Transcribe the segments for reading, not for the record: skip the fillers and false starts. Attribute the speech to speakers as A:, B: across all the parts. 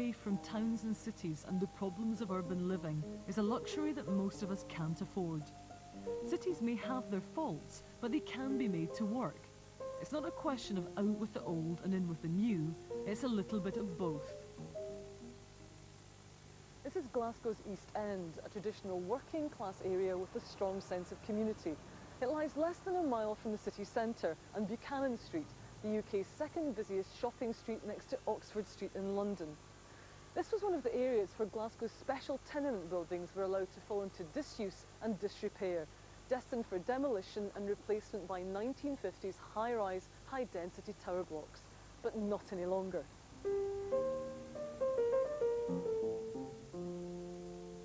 A: away from towns and cities and the problems of urban living is a luxury that most of us can't afford. Cities may have their faults, but they can be made to work. It's not a question of out with the old and in with the new, it's a little bit of both. This is Glasgow's East End, a traditional working class area with a strong sense of community. It lies less than a mile from the city centre and Buchanan Street, the UK's second busiest shopping street next to Oxford Street in London. This was one of the areas where Glasgow's special tenement buildings were allowed to fall into disuse and disrepair, destined for demolition and replacement by 1950s high-rise, high-density tower blocks, but not any longer.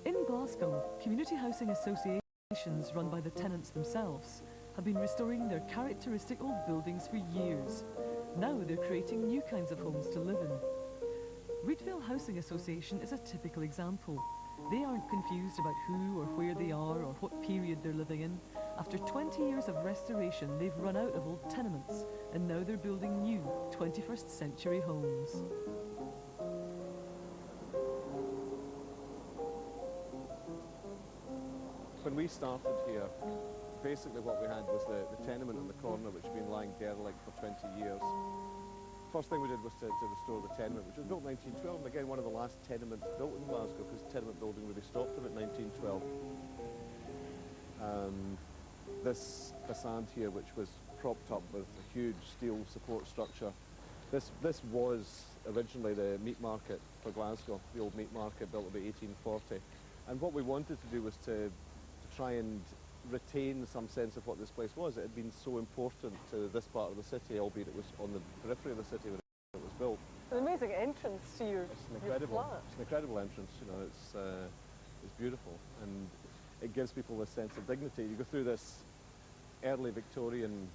A: In Glasgow, community housing associations run by the tenants themselves have been restoring their characteristic old buildings for years. Now they're creating new kinds of homes to live in. Redevelopment Housing Association is a typical example. They aren't confused about who or where they are or what period they're living in. After 20 years of restoration, they've run out of old tenements, and now they're building new 21st century homes.
B: When we started here, basically what we had was the tenement on the corner, which had been lying derelict for 20 years. First thing we did was to restore the tenement, which was built in 1912, and again one of the last tenements built in Glasgow, because tenement building really stopped about 1912. This facade here, which was propped up with a huge steel support structure, this was originally the meat market for Glasgow, the old meat market built about 1840. And what we wanted to do was to try and retain some sense of what this place was. It had been so important to this part of the city, albeit it was on the periphery of the city when it was built.
A: An amazing entrance to your flat.
B: It's an incredible entrance, you know, it's beautiful, and it gives people a sense of dignity. You go through this early Victorian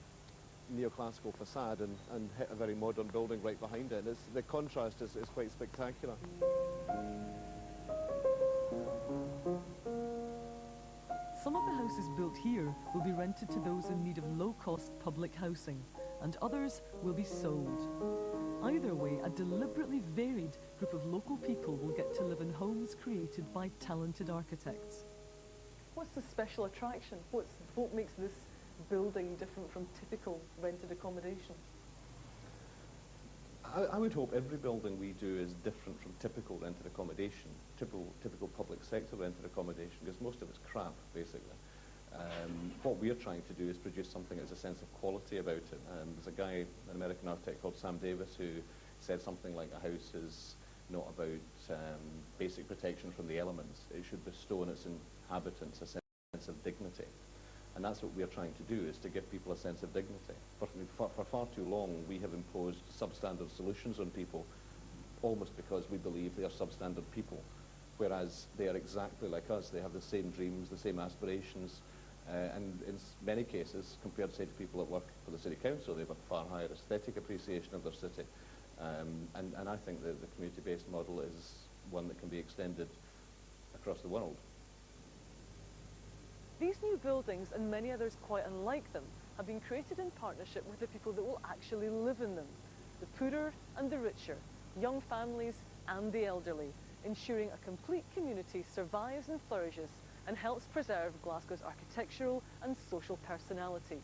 B: neoclassical facade and hit a very modern building right behind it. And the contrast is quite spectacular.
A: Some of the houses built here will be rented to those in need of low-cost public housing, and others will be sold. Either way, a deliberately varied group of local people will get to live in homes created by talented architects. What's the special attraction? What makes this building different from typical rented accommodation?
B: I would hope every building we do is different from typical rented accommodation, typical public sector rented accommodation, because most of it's crap, basically. What we're trying to do is produce something that has a sense of quality about it. There's a guy, an American architect called Sam Davis, who said something like a house is not about basic protection from the elements. It should bestow on its inhabitants a sense of dignity. And that's what we're trying to do, is to give people a sense of dignity. For far too long, we have imposed substandard solutions on people, almost because we believe they are substandard people, whereas they are exactly like us. They have the same dreams, the same aspirations, and in many cases, compared, say, to people that work for the City Council, they have a far higher aesthetic appreciation of their city. And I think that the community-based model is one that can be extended across the world.
A: These new buildings, and many others quite unlike them, have been created in partnership with the people that will actually live in them, the poorer and the richer, young families and the elderly, ensuring a complete community survives and flourishes and helps preserve Glasgow's architectural and social personality.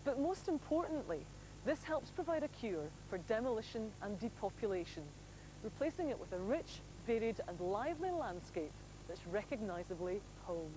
A: But most importantly, this helps provide a cure for demolition and depopulation, replacing it with a rich, varied and lively landscape that's recognisably home.